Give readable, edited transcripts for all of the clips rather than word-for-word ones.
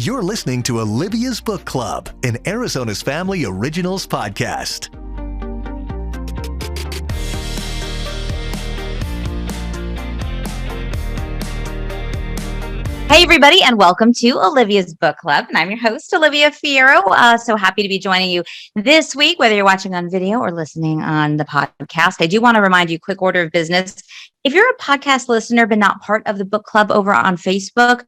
You're listening to Olivia's Book Club, an Arizona's Family Originals podcast. Hey, everybody, and welcome to Olivia's Book Club. And I'm your host, Olivia Fierro. So happy to be joining you this week, whether you're watching on video or listening on the podcast. I do want to remind you, quick order of business. If you're a podcast listener but not part of the book club over on Facebook,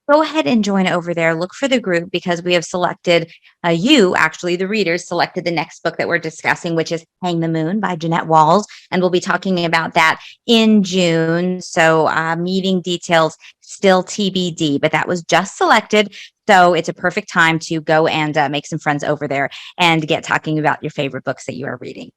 go ahead and join over there. Look for the group because we have selected, the readers, selected the next book that we're discussing, which is Hang the Moon by Jeanette Walls. And we'll be talking about that in June. So meeting details still TBD, but that was just selected. So it's a perfect time to go and make some friends over there and get talking about your favorite books that you are reading.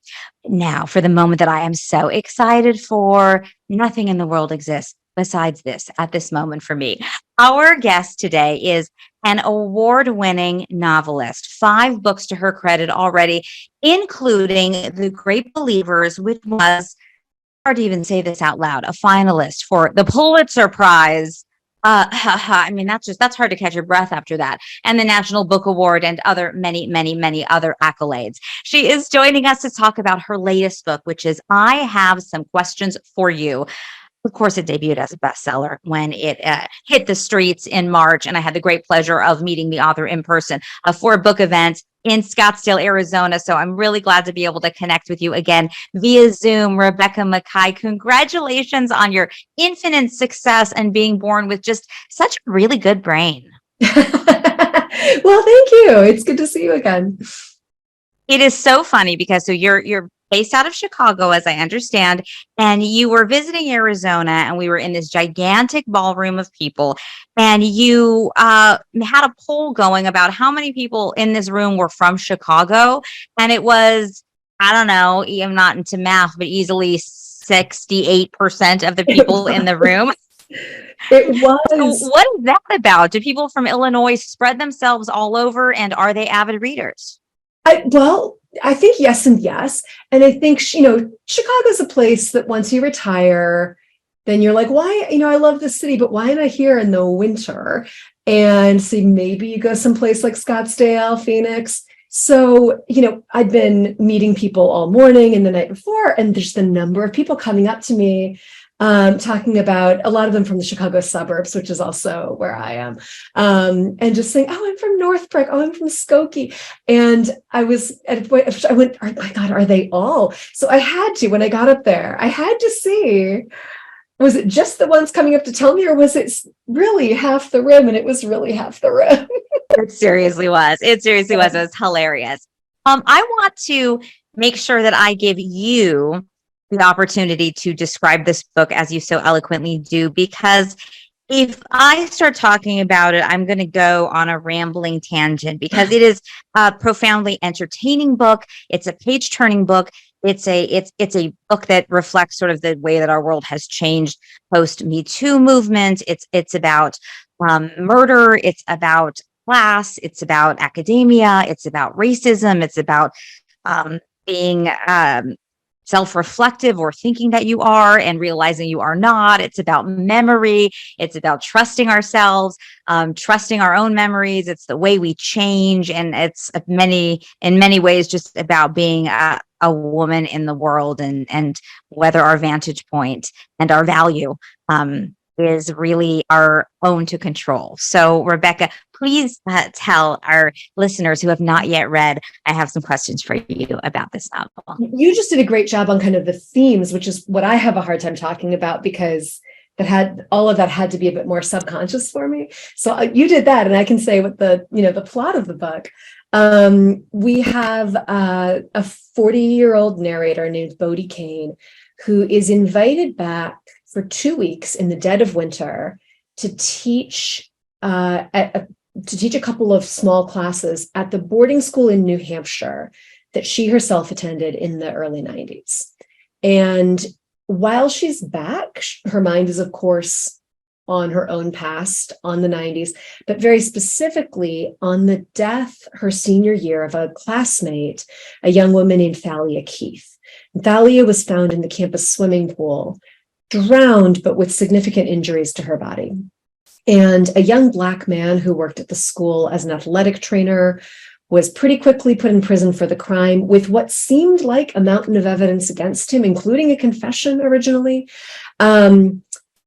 Now, for the moment that I am so excited for, nothing in the world exists besides this at this moment for me. Our guest today is an award-winning novelist, 5 books to her credit already, including The Great Believers, which was, hard to even say this out loud, a finalist for the Pulitzer Prize. I mean, that's hard to catch your breath after that. And the National Book Award and other many other accolades. She is joining us to talk about her latest book, which is I Have Some Questions for You. Of course, it debuted as a bestseller when it hit the streets in March, and I had the great pleasure of meeting the author in person for a book event in Scottsdale, Arizona. So I'm really glad to be able to connect with you again via Zoom. Rebecca Makkai, congratulations on your infinite success and being born with just such a really good brain. Well, thank you. It's good to see you again. It is so funny because you're based out of Chicago, as I understand, and you were visiting Arizona, and we were in this gigantic ballroom of people, and you had a poll going about how many people in this room were from Chicago, and it was, I don't know, I'm not into math, but easily 68% of the people in the room. It was. So what is that about? Do people from Illinois spread themselves all over, and are they avid readers? I think yes and yes. And I think, Chicago's a place that once you retire, then you're like, why, I love this city, but why am I here in the winter? And so maybe you go someplace like Scottsdale, Phoenix. So, I'd been meeting people all morning and the night before, and there's the number of people coming up to me, talking about, a lot of them from the Chicago suburbs, which is also where I am, and just saying, oh, I'm from Northbrook, oh, I'm from Skokie. And I was at a point, I went, oh my God, are they all? So I had to, when I got up there, I had to see, was it just the ones coming up to tell me, or was it really half the room? And it was really half the room. It seriously was. It was hilarious. I want to make sure that I give you the opportunity to describe this book as you so eloquently do, because if I start talking about it, I'm going to go on a rambling tangent because it is a profoundly entertaining book. It's a page-turning book. It's a book that reflects sort of the way that our world has changed post Me Too movement. It's about murder. It's about class. It's about academia. It's about racism. It's about being self-reflective or thinking that you are and realizing you are not. It's about memory. It's about trusting ourselves, trusting our own memories. It's the way we change. And it's in many ways just about being a woman in the world and whether our vantage point and our value is really our own to control. So Rebecca, please tell our listeners who have not yet read, I have some questions for you about this novel. You just did a great job on kind of the themes, which is what I have a hard time talking about because all of that had to be a bit more subconscious for me. So you did that, and I can say what the plot of the book. We have a 40-year-old narrator named Bodie Kane who is invited back for 2 weeks in the dead of winter to teach a couple of small classes at the boarding school in New Hampshire that she herself attended in the early 90s. And while she's back, her mind is, of course, on her own past, on the 90s, but very specifically on the death her senior year of a classmate, a young woman named Thalia Keith. Thalia was found in the campus swimming pool, drowned, but with significant injuries to her body. And a young Black man who worked at the school as an athletic trainer was pretty quickly put in prison for the crime with what seemed like a mountain of evidence against him, including a confession originally.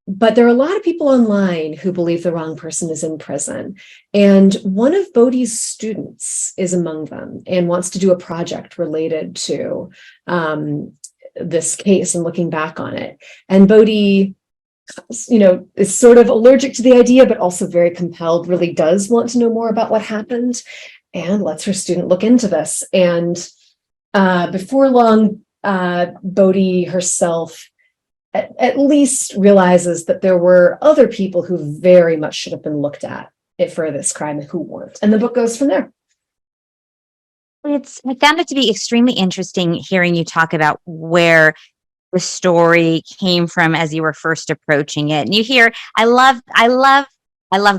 But there are a lot of people online who believe the wrong person is in prison. And one of Bodie's students is among them and wants to do a project related to this case and looking back on it. And Bodie, is sort of allergic to the idea, but also very compelled, really does want to know more about what happened, and lets her student look into this. And before long, Bodie herself at least realizes that there were other people who very much should have been looked at for this crime who weren't. And the book goes from there. I found it to be extremely interesting hearing you talk about where the story came from as you were first approaching it. And you hear, I love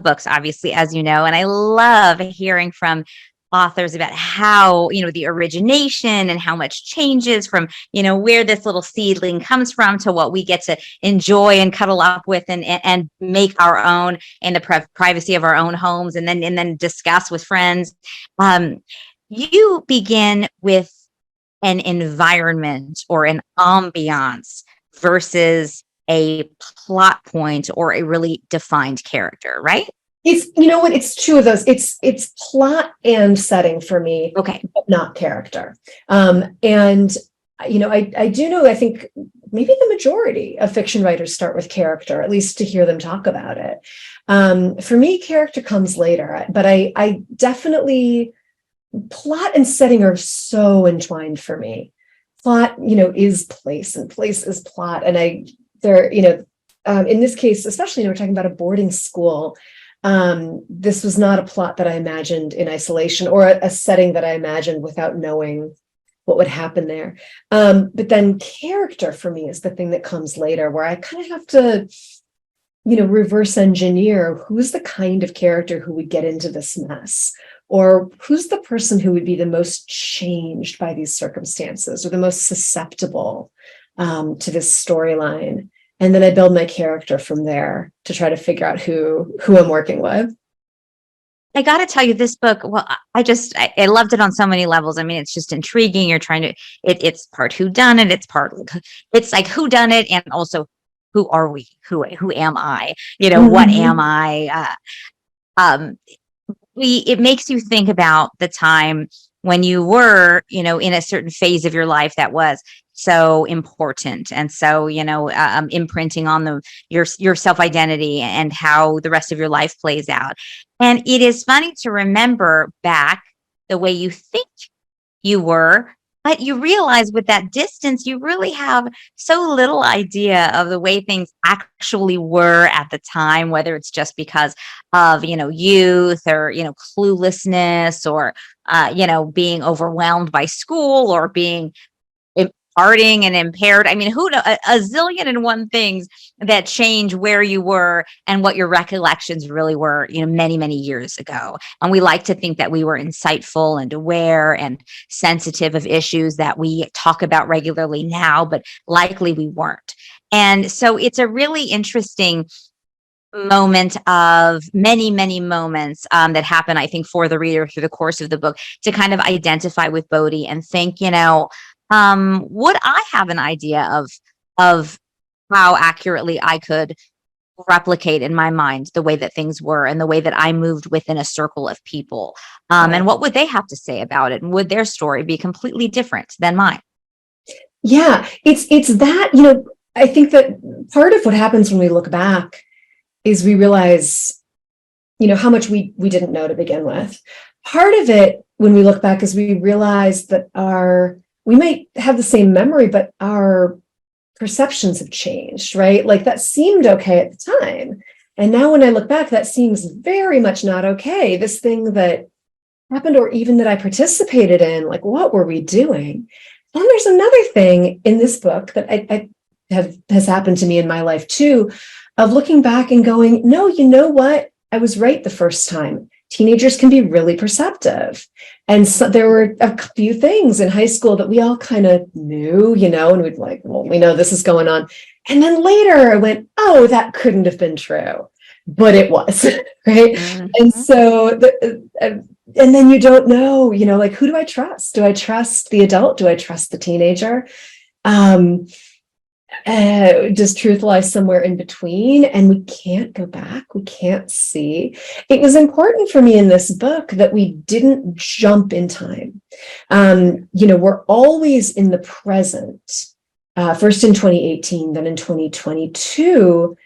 books, obviously, as you know, and I love hearing from authors about how, the origination and how much changes from, where this little seedling comes from to what we get to enjoy and cuddle up with and make our own in the privacy of our own homes and then discuss with friends. You begin with an environment or an ambiance versus a plot point or a really defined character, right? It's, it's two of those. It's plot and setting for me, okay, but not character. And I do know, I think maybe the majority of fiction writers start with character, at least to hear them talk about it. For me, character comes later, but I definitely, plot and setting are so entwined for me. Plot, is place, and place is plot. And in this case, especially, we're talking about a boarding school. This was not a plot that I imagined in isolation or a setting that I imagined without knowing what would happen there. But then character for me is the thing that comes later, where I kind of have to, reverse engineer who's the kind of character who would get into this mess, or who's the person who would be the most changed by these circumstances or the most susceptible to this storyline. And then I build my character from there to try to figure out who I'm working with. I got to tell you, this book, well, I loved it on so many levels. I mean, it's just intriguing. You're trying to, it's part whodunit, it's like whodunit, and also who are we? Who am I? What am I? It makes you think about the time when you were, in a certain phase of your life that was so important. And so, imprinting on your self-identity and how the rest of your life plays out. And it is funny to remember back the way you think you were, but you realize with that distance, you really have so little idea of the way things actually were at the time, whether it's just because of, youth or, cluelessness or, being overwhelmed by school or being partying and impaired. I mean, who knows, a zillion and one things that change where you were and what your recollections really were, many, many years ago. And we like to think that we were insightful and aware and sensitive of issues that we talk about regularly now, but likely we weren't. And so it's a really interesting moment of many, many moments that happen, I think, for the reader through the course of the book to kind of identify with Bodie and think, would I have an idea of how accurately I could replicate in my mind the way that things were and the way that I moved within a circle of people? And what would they have to say about it? And would their story be completely different than mine? Yeah, it's that, I think that part of what happens when we look back is we realize, how much we didn't know to begin with. Part of it when we look back is we realize that we might have the same memory, but our perceptions have changed, right? Like that seemed okay at the time. And now when I look back, that seems very much not okay. This thing that happened, or even that I participated in, like, what were we doing? And there's another thing in this book that has happened to me in my life too, of looking back and going, no, you know what? I was right the first time. Teenagers can be really perceptive. And so there were a few things in high school that we all kind of knew, and we'd like, well, we know this is going on. And then later I went, oh, that couldn't have been true. but it was, right? Mhm. And so, and then you don't know, like, who do I trust? Do I trust the adult? Do I trust the teenager? Does truth lie somewhere in between? And we can't go back. We can't see. It was important for me in this book that we didn't jump in time. We're always in the present, first in 2018, then in 2022,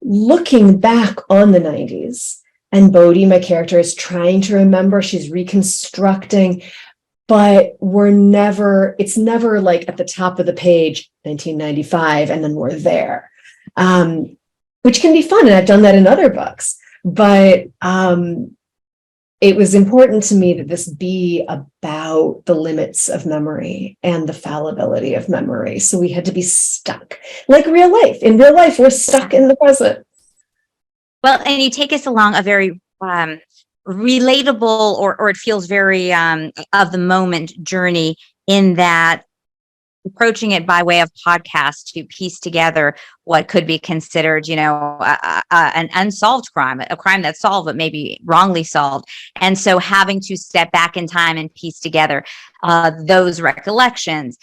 looking back on the 90s. And Bodie, my character, is trying to remember. She's reconstructing. But it's never like at the top of the page, 1995, and then we're there, which can be fun. And I've done that in other books. But it was important to me that this be about the limits of memory and the fallibility of memory. So we had to be stuck, like real life. In real life, we're stuck in the present. Well, and you take us along a very relatable, or it feels very of the moment journey, in that approaching it by way of podcast to piece together what could be considered, an unsolved crime, a crime that's solved but maybe wrongly solved. And so having to step back in time and piece together those recollections,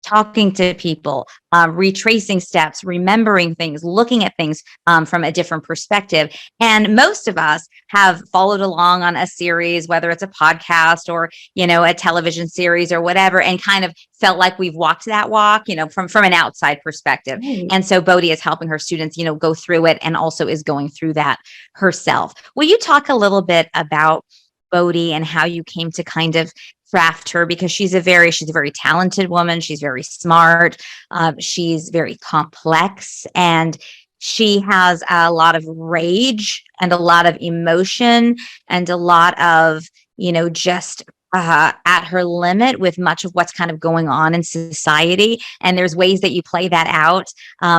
talking to people, retracing steps, remembering things, looking at things from a different perspective. And most of us have followed along on a series, whether it's a podcast or, a television series or whatever, and kind of felt like we've walked that walk, from an outside perspective. Right. And so Bodie is helping her students, go through it, and also is going through that herself. Will you talk a little bit about Bodie and how you came to kind of craft her, because she's a very talented woman. She's very smart. She's very complex, and she has a lot of rage and a lot of emotion and a lot of, just at her limit with much of what's kind of going on in society. And there's ways that you play that out,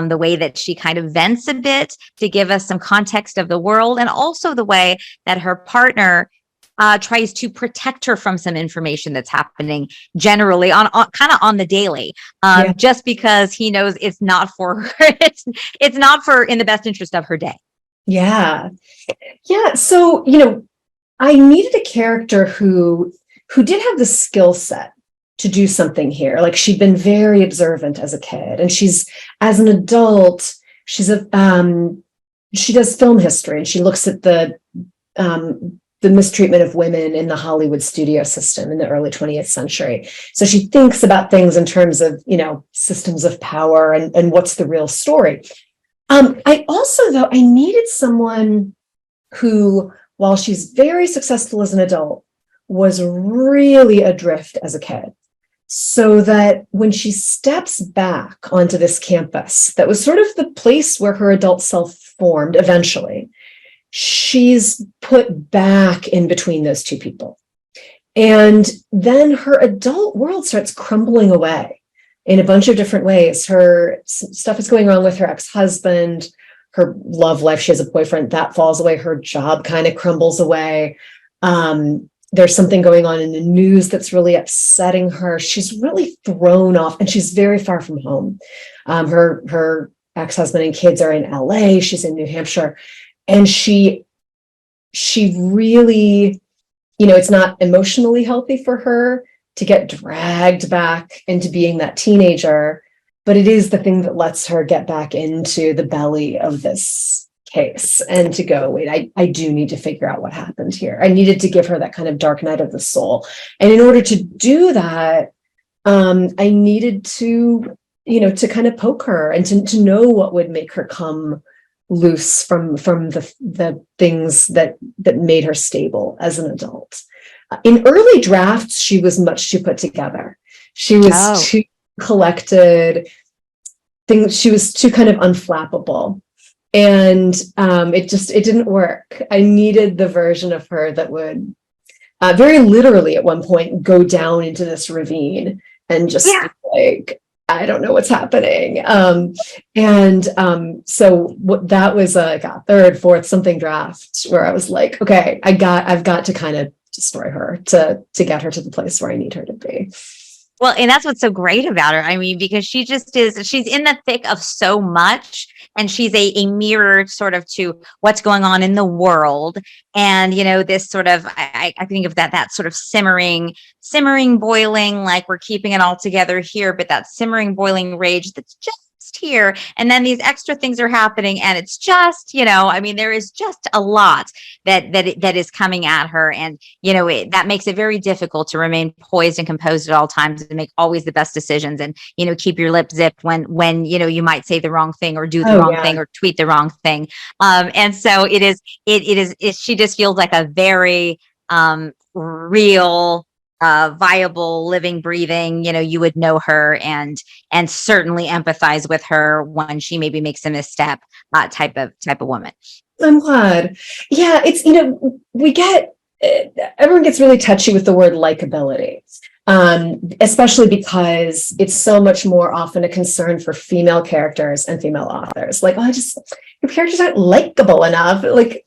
the way that she kind of vents a bit to give us some context of the world, and also the way that her partner tries to protect her from some information that's happening generally on kind of on the daily, just because he knows it's not for her. It's not for in the best interest of her day. Yeah. So, I needed a character who did have the skill set to do something here. Like, she'd been very observant as a kid, and as an adult, she does film history, and she looks at the mistreatment of women in the Hollywood studio system in the early 20th century. So she thinks about things in terms of, systems of power and what's the real story. I also, though, I needed someone who, while she's very successful as an adult, was really adrift as a kid. So that when she steps back onto this campus, that was sort of the place where her adult self formed eventually, she's put back in between those two people. And then her adult world starts crumbling away in a bunch of different ways. Her stuff is going wrong with her ex-husband, her love life, she has a boyfriend, that falls away. Her job kind of crumbles away. There's something going on in the news that's really upsetting her. She's really thrown off, and she's very far from home. Her ex-husband and kids are in LA. She's in New Hampshire. And she really, it's not emotionally healthy for her to get dragged back into being that teenager, but it is the thing that lets her get back into the belly of this case and to go, wait, I do need to figure out what happened here. I needed to give her that kind of dark night of the soul. And in order to do that, I needed to, to kind of poke her and to know what would make her come loose from the things that made her stable as an adult. In early drafts, she was much too put together. She was too collected. She was too kind of unflappable. And it didn't work. I needed the version of her that would very literally at one point go down into this ravine and just like, I don't know what's happening. So that was like a third, fourth something draft where I was like, okay, I've got to kind of destroy her to get her to the place where I need her to be. Well, and that's what's so great about her. I mean, because she's in the thick of so much, she's a mirror sort of to what's going on in the world. And, this sort of, I think of that sort of simmering, boiling, like we're keeping it all together here, but that simmering, boiling rage that's just here. And then these extra things are happening. And it's just, there is just a lot that is coming at her. And, that makes it very difficult to remain poised and composed at all times and make always the best decisions and, keep your lip zipped when, you might say the wrong thing or do the wrong thing or tweet the wrong thing. And so she just feels like a very real, viable, living, breathing, you would know her and certainly empathize with her when she maybe makes a misstep, type of woman. I'm glad. Yeah, it's, we get, everyone gets really touchy with the word likability, especially because it's so much more often a concern for female characters and female authors. Like, your characters aren't likable enough. Like,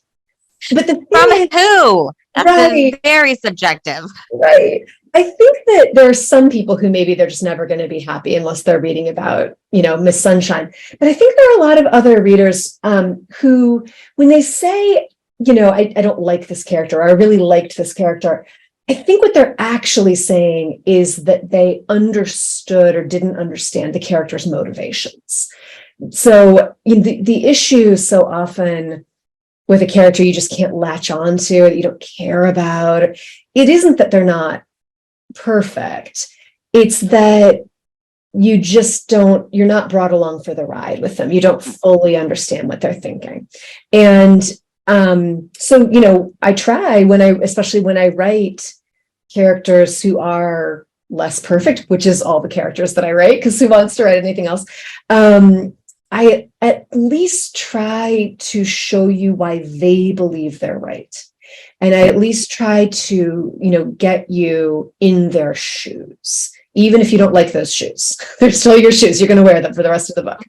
but the from who? That's very subjective. Right. I think that there are some people who maybe they're just never going to be happy unless they're reading about, Miss Sunshine. But I think there are a lot of other readers who, when they say, I don't like this character, or I really liked this character, I think what they're actually saying is that they understood or didn't understand the character's motivations. So the issue so often with a character you just can't latch on to, that you don't care about, it isn't that they're not perfect. It's that you're not brought along for the ride with them. You don't fully understand what they're thinking. And so, I try especially when I write characters who are less perfect, which is all the characters that I write, because who wants to write anything else? I at least try to show you why they believe they're right. And I at least try to, get you in their shoes, even if you don't like those shoes. They're still your shoes. You're going to wear them for the rest of the book.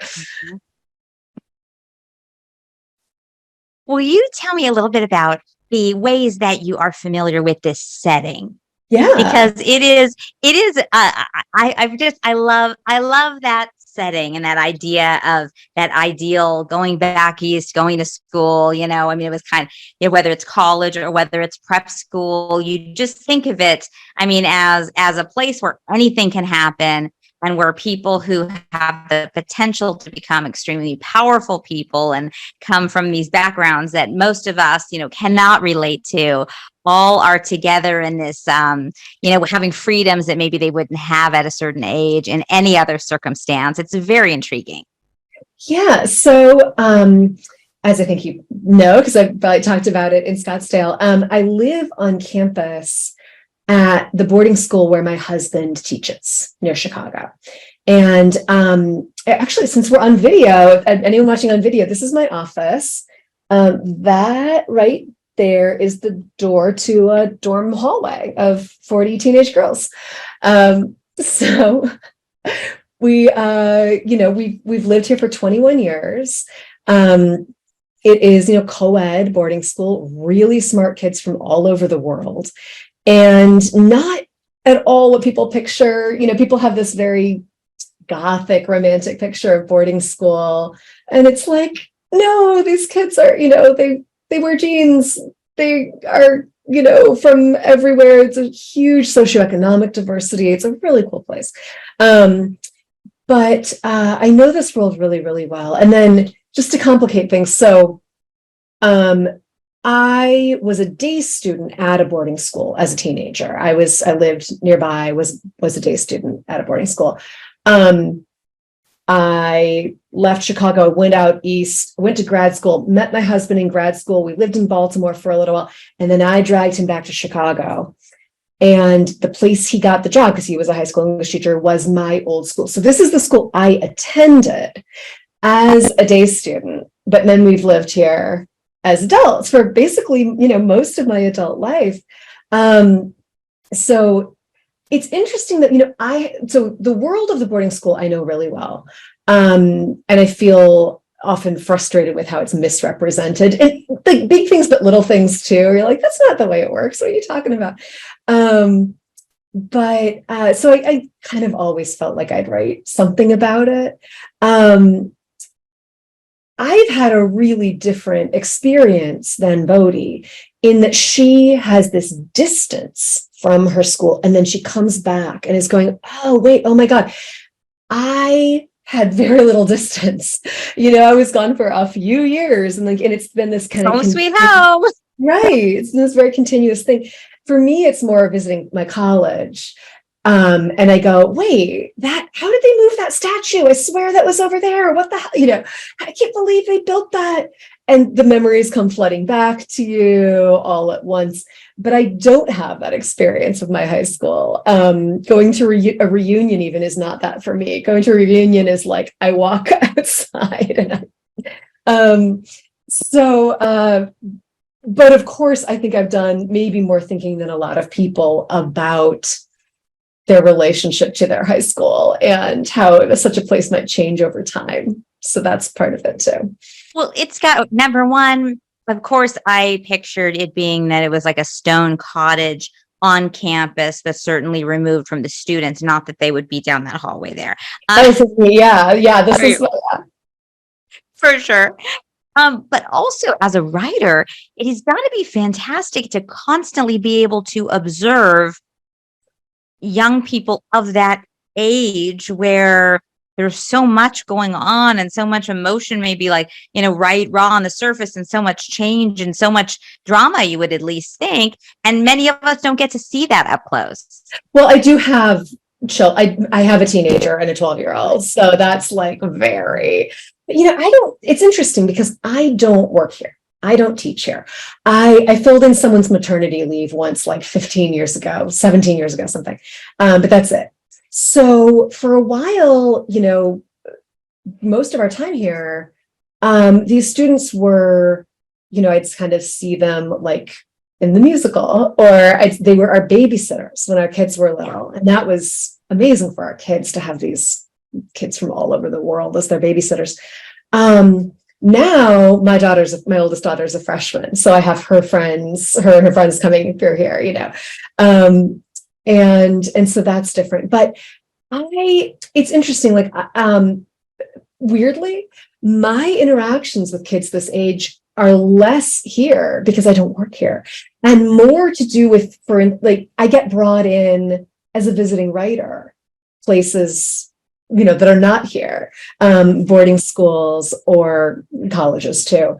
Will you tell me a little bit about the ways that you are familiar with this setting? Yeah, because it is. I love that setting and that idea of that ideal going back east, going to school. It was kind of, whether it's college or whether it's prep school, you just think of it, as a place where anything can happen. And where people who have the potential to become extremely powerful people and come from these backgrounds that most of us, cannot relate to, all are together in this, having freedoms that maybe they wouldn't have at a certain age in any other circumstance. It's very intriguing. Yeah. So, as I think you know, because I've probably talked about it in Scottsdale, I live on campus at the boarding school where my husband teaches near Chicago. And actually, since we're on video, anyone watching on video, this is my office. That right there is the door to a dorm hallway of 40 teenage girls. So we've lived here for 21 years. It is, co-ed boarding school, really smart kids from all over the world. And not at all what people picture. People have this very gothic, romantic picture of boarding school. And it's like, no, these kids are, they wear jeans. They are, from everywhere. It's a huge socioeconomic diversity. It's a really cool place. But I know this world really, really well. And then just to complicate things, so I was a day student at a boarding school as a teenager. I lived nearby, was a day student at a boarding school. I left Chicago, went out east, went to grad school, met my husband in grad school. We lived in Baltimore for a little while, and then I dragged him back to Chicago. And the place he got the job, because he was a high school English teacher, was my old school. So this is the school I attended as a day student, but then we've lived here as adults for basically, most of my adult life. So it's interesting that, so the world of the boarding school, I know really well. And I feel often frustrated with how it's misrepresented, and like big things, but little things too. You're like, that's not the way it works. What are you talking about? So I kind of always felt like I'd write something about it. I've had a really different experience than Bodie, in that she has this distance from her school, and then she comes back and is going, oh, wait, oh my God, I had very little distance. I was gone for a few years, and it's been this kind of Sweet home. right. It's this very continuous thing. For me, it's more visiting my college. And I go, wait, how did they move that statue? I swear that was over there. What the hell? I can't believe they built that. And the memories come flooding back to you all at once. But I don't have that experience with my high school. Going to a reunion even is not that for me. Going to a reunion is like I walk outside. But of course, I think I've done maybe more thinking than a lot of people about their relationship to their high school and how such a place might change over time. So that's part of it too. Well, it's got, number one, of course, I pictured it being that it was like a stone cottage on campus, but certainly removed from the students, not that they would be down that hallway there. This is for sure. But also as a writer, it has got to be fantastic to constantly be able to observe young people of that age where there's so much going on and so much emotion, maybe like, right, raw on the surface, and so much change and so much drama, you would at least think. And many of us don't get to see that up close. Well, I do have I have a teenager and a 12-year-old. So that's like very, it's interesting because I don't work here. I don't teach here. I filled in someone's maternity leave once, like 15 years ago, 17 years ago, something. But that's it. So for a while, most of our time here, these students were, I'd kind of see them like in the musical, or they were our babysitters when our kids were little. And that was amazing for our kids to have these kids from all over the world as their babysitters. Now my oldest daughter's a freshman, so I have her and her friends coming through here, and so that's different. But it's interesting, like, weirdly, my interactions with kids this age are less here because I don't work here, and more to do with, I get brought in as a visiting writer, places that are not here, boarding schools or colleges too,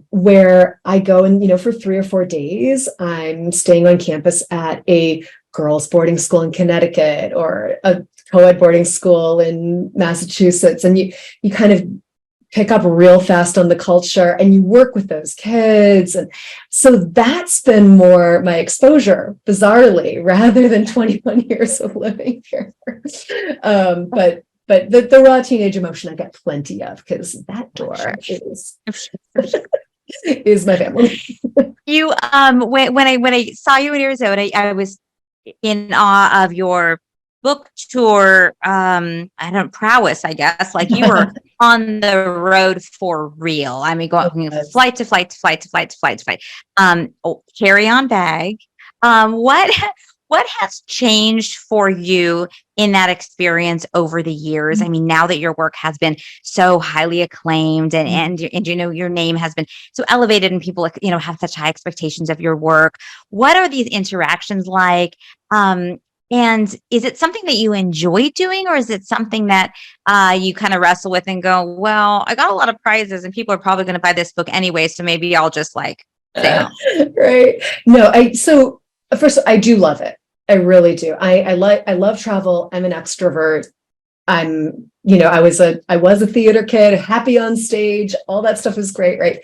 where I go and, for 3 or 4 days, I'm staying on campus at a girls' boarding school in Connecticut or a co-ed boarding school in Massachusetts. And you kind of pick up real fast on the culture and you work with those kids. And so that's been more my exposure, bizarrely, rather than 21 years of living here. But the raw teenage emotion I get plenty of, because that door is my family. You when I saw you in Arizona, I was in awe of your book tour prowess, I guess. Like, you were on the road for real. I mean, going flight to flight to flight to flight to flight to flight. Carry-on bag. What has changed for you in that experience over the years? I mean, now that your work has been so highly acclaimed and your name has been so elevated and people, have such high expectations of your work. What are these interactions like? And is it something that you enjoy doing, or is it something that you kind of wrestle with and go, well, I got a lot of prizes and people are probably going to buy this book anyway, so maybe I'll just stay home. Right. No, so first, I do love it. I really do. I love travel. I'm an extrovert. I was a theater kid, happy on stage. All that stuff is great, right?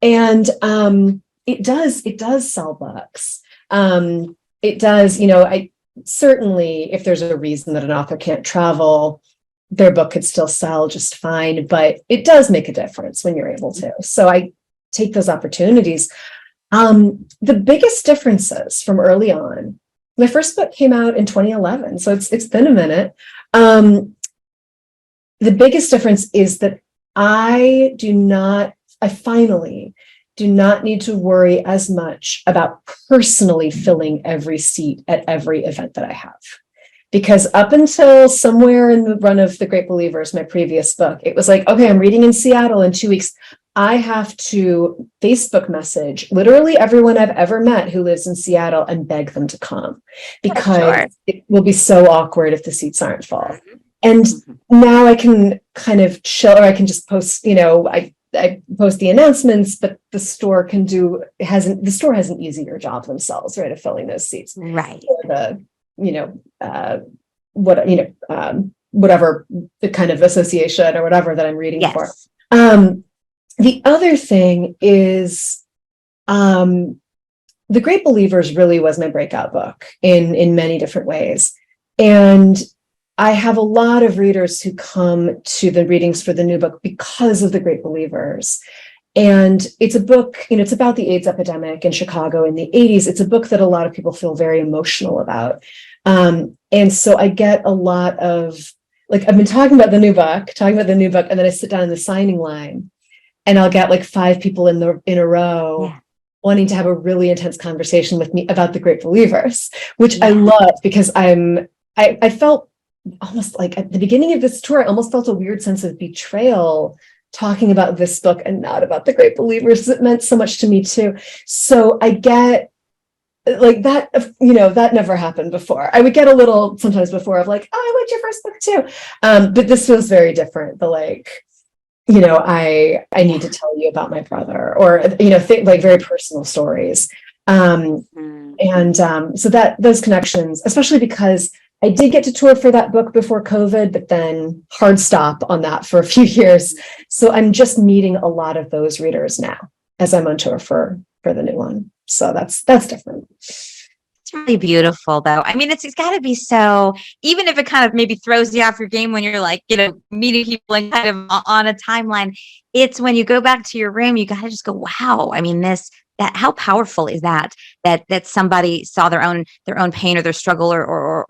It does sell books. It does, I certainly, if there's a reason that an author can't travel, their book could still sell just fine, but it does make a difference when you're able to. So I take those opportunities. The biggest differences from early on, my first book came out in 2011, so it's been a minute. The biggest difference is that I finally do not need to worry as much about personally filling every seat at every event that I have. because up until somewhere in the run of The Great Believers, my previous book, it was like, okay, I'm reading in Seattle in 2 weeks. I have to Facebook message literally everyone I've ever met who lives in Seattle and beg them to come, because it will be so awkward if the seats aren't full. And now I can kind of chill, or I can just post, I post the announcements, but the store has an easier job themselves, right, of filling those seats. Right. Or whatever the kind of association or whatever that I'm reading for. The other thing is, The Great Believers really was my breakout book in many different ways. And I have a lot of readers who come to the readings for the new book because of The Great Believers. And it's a book, it's about the AIDS epidemic in Chicago in the 80s. It's a book that a lot of people feel very emotional about. And so I get a lot of, like, I've been talking about the new book, and then I sit down in the signing line, and I'll get like 5 people in a row wanting to have a really intense conversation with me about The Great Believers, which I love, because I felt almost like at the beginning of this tour, I almost felt a weird sense of betrayal talking about this book and not about The Great Believers. It meant so much to me too. So I get like that, that never happened before. I would get a little sometimes before of like, oh, I liked your first book too. But this feels very different. The like, I need to tell you about my brother, or, like very personal stories. So that those connections, especially because I did get to tour for that book before COVID, but then hard stop on that for a few years. So I'm just meeting a lot of those readers now as I'm on tour for the new one. So that's different. It's really beautiful, though. I mean, it's got to be so, even if it kind of maybe throws you off your game when you're like, meeting people and kind of on a timeline, it's when you go back to your room, you got to just go, wow. I mean, how powerful is that somebody saw their own pain or their struggle or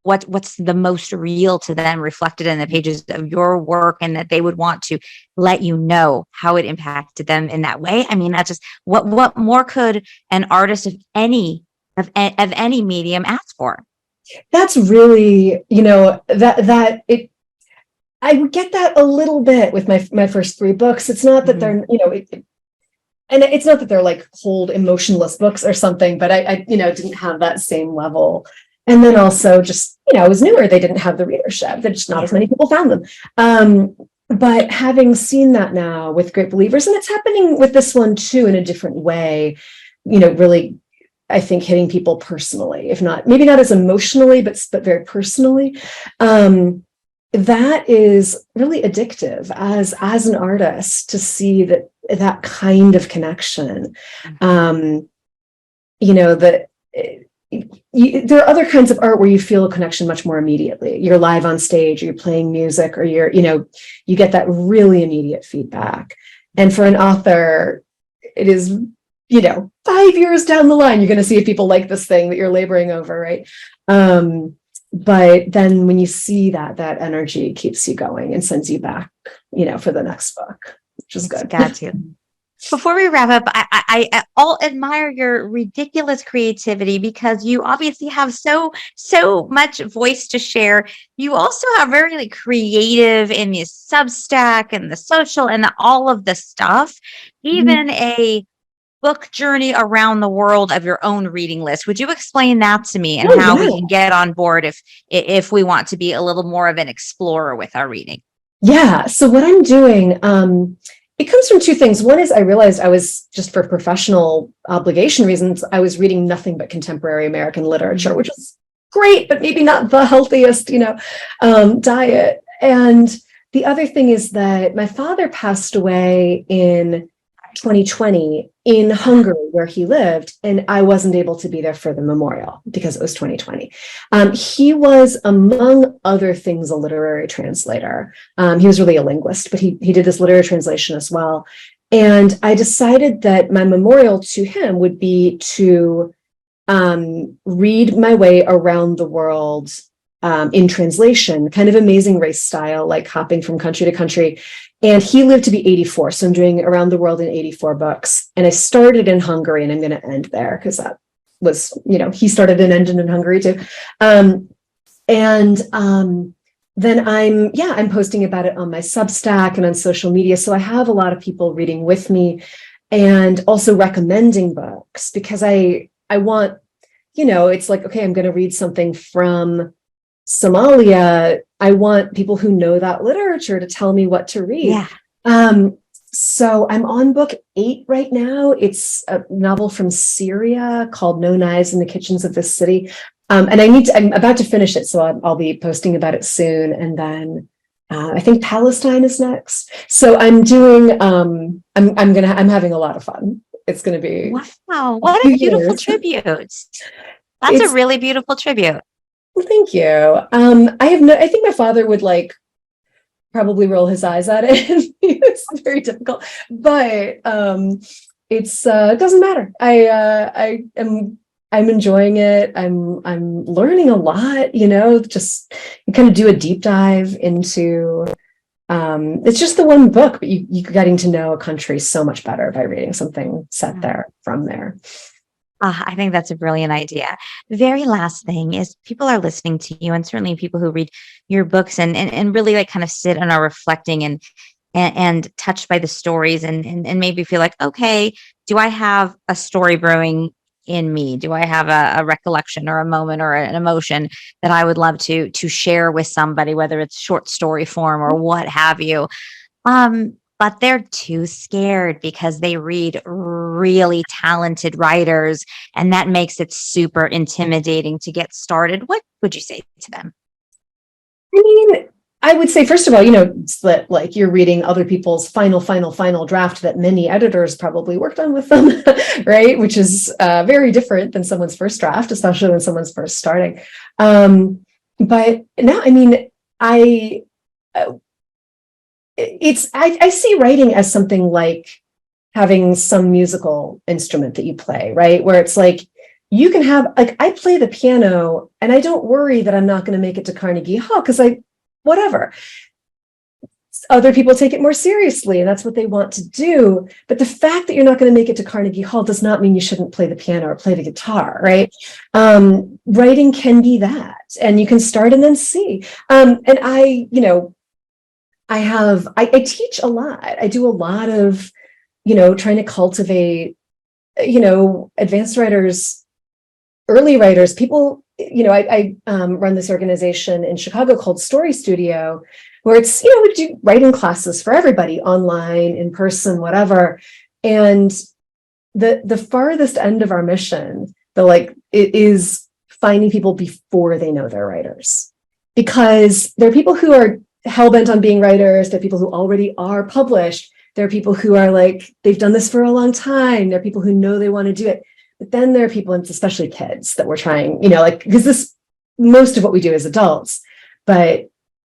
what's the most real to them reflected in the pages of your work, and that they would want to let you know how it impacted them in that way. I mean, that's just what more could an artist of any medium ask for? That's really, I would get that a little bit with my first 3 books. It's not that they're, and it's not that they're like cold, emotionless books or something, but I didn't have that same level. And then also just, it was newer. They didn't have the readership. That just not as many people found them. But having seen that now with Great Believers, and it's happening with this one too, in a different way, really, I think hitting people personally, if not, maybe not as emotionally, but very personally. That is really addictive as an artist, to see that kind of connection. There are other kinds of art where you feel a connection much more immediately. You're live on stage, or you're playing music, or you get that really immediate feedback. And for an author, it is, 5 years down the line, you're going to see if people like this thing that you're laboring over, right? But then when you see that energy keeps you going and sends you back, for the next book, which is good. Got to. Before we wrap up, I all admire your ridiculous creativity, because you obviously have so much voice to share. You also are very creative in the Substack and the social and all of the stuff, even a book journey around the world of your own reading list. Would you explain that to me, and how we can get on board if we want to be a little more of an explorer with our reading? Yeah. So what I'm doing, it comes from 2 things. One is I realized I was, just for professional obligation reasons, I was reading nothing but contemporary American literature, which is great, but maybe not the healthiest, diet. And the other thing is that my father passed away in 2020 in Hungary, where he lived, and I wasn't able to be there for the memorial because it was 2020. He was, among other things, a literary translator. He was really a linguist, but he did this literary translation as well. And I decided that my memorial to him would be to read my way around the world in translation, kind of Amazing Race style, like hopping from country to country. And he lived to be 84. So I'm doing Around the World in 84 books. And I started in Hungary, and I'm going to end there because that was, he started and ended in Hungary too. And then I'm posting about it on my Substack and on social media. So I have a lot of people reading with me and also recommending books, because I want, it's like, okay, I'm going to read something from Somalia. I want people who know that literature to tell me what to read. Yeah. So I'm on book 8 right now. It's a novel from Syria called No Knives in the Kitchens of This City. And I'm about to finish it, so I'll be posting about it soon. And then I think Palestine is next. So I'm doing, I'm having a lot of fun. It's going to be. Wow. What a beautiful tribute. That's a really beautiful tribute. Well, thank you. I think my father would probably roll his eyes at it. It's very difficult, but it doesn't matter. I'm enjoying it. I'm learning a lot, just kind of do a deep dive into, it's just the one book, but you getting to know a country so much better by reading something set there from there. I think that's a brilliant idea. The very last thing is, people are listening to you, and certainly people who read your books and really kind of sit and are reflecting and touched by the stories and maybe feel like, okay, do I have a story brewing in me? Do I have a recollection or a moment or an emotion that I would love to share with somebody, whether it's short story form or what have you? But they're too scared because they read really talented writers, and that makes it super intimidating to get started. What would you say to them? I mean, I would say, first of all, it's that you're reading other people's final draft that many editors probably worked on with them, right? Which is very different than someone's first draft, especially when someone's first starting. But no, I mean, I see writing as something like having some musical instrument that you play, right? Where it's like, you can have, I play the piano and I don't worry that I'm not going to make it to Carnegie Hall, because whatever. Other people take it more seriously, and that's what they want to do. But the fact that you're not going to make it to Carnegie Hall does not mean you shouldn't play the piano or play the guitar, right? Writing can be that, and you can start and then see. And I teach a lot. I do a lot of, trying to cultivate, advanced writers, early writers, people, I run this organization in Chicago called Story Studio, where it's, we do writing classes for everybody, online, in person, whatever. And the farthest end of our mission, it is finding people before they know they're writers. Because there are people who are hell-bent on being writers. There are people who already are published. There are people who are they've done this for a long time. There are people who know they want to do it. But then there are people, and especially kids, that we're trying, because most of what we do is adults, but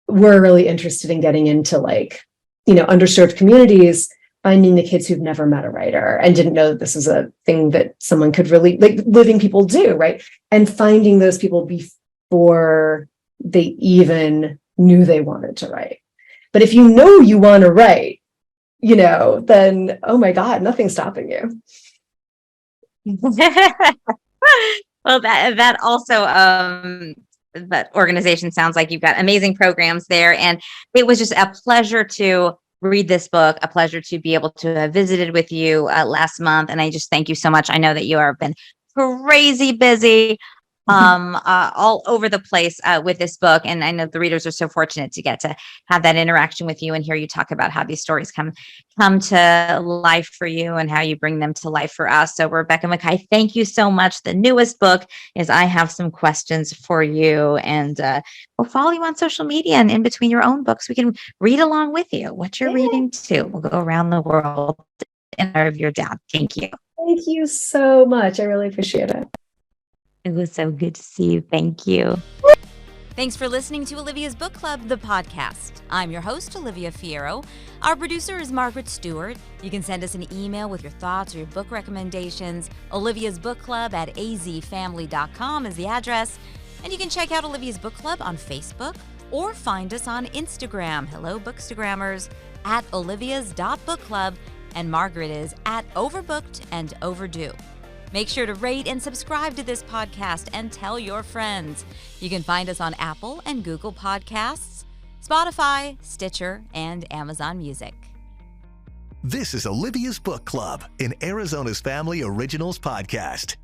we're really interested in getting into underserved communities, finding the kids who've never met a writer and didn't know that this is a thing that someone could really, living people do, right? And finding those people before they even knew they wanted to write. But if you know you want to write, then, oh my God, nothing's stopping you. Well, that also, that organization sounds like you've got amazing programs there. And it was just a pleasure to read this book, a pleasure to be able to have visited with you last month. And I just thank you so much. I know that you have been crazy busy, all over the place with this book. And I know the readers are so fortunate to get to have that interaction with you and hear you talk about how these stories come to life for you and how you bring them to life for us. So Rebecca Makkai, thank you so much. The newest book is I Have Some Questions for You. And we'll follow you on social media, and in between your own books, we can read along with you what you're reading too. We'll go around the world in honor of your dad. Thank you. Thank you so much. I really appreciate it. It was so good to see you. Thank you. Thanks for listening to Olivia's Book Club, the podcast. I'm your host, Olivia Fierro. Our producer is Margaret Stewart. You can send us an email with your thoughts or your book recommendations. Olivia's Book Club at azfamily.com is the address. And you can check out Olivia's Book Club on Facebook or find us on Instagram. Hello, Bookstagrammers, at olivias.bookclub. And Margaret is at overbooked and overdue. Make sure to rate and subscribe to this podcast and tell your friends. You can find us on Apple and Google Podcasts, Spotify, Stitcher, and Amazon Music. This is Olivia's Book Club, an Arizona's Family Originals podcast.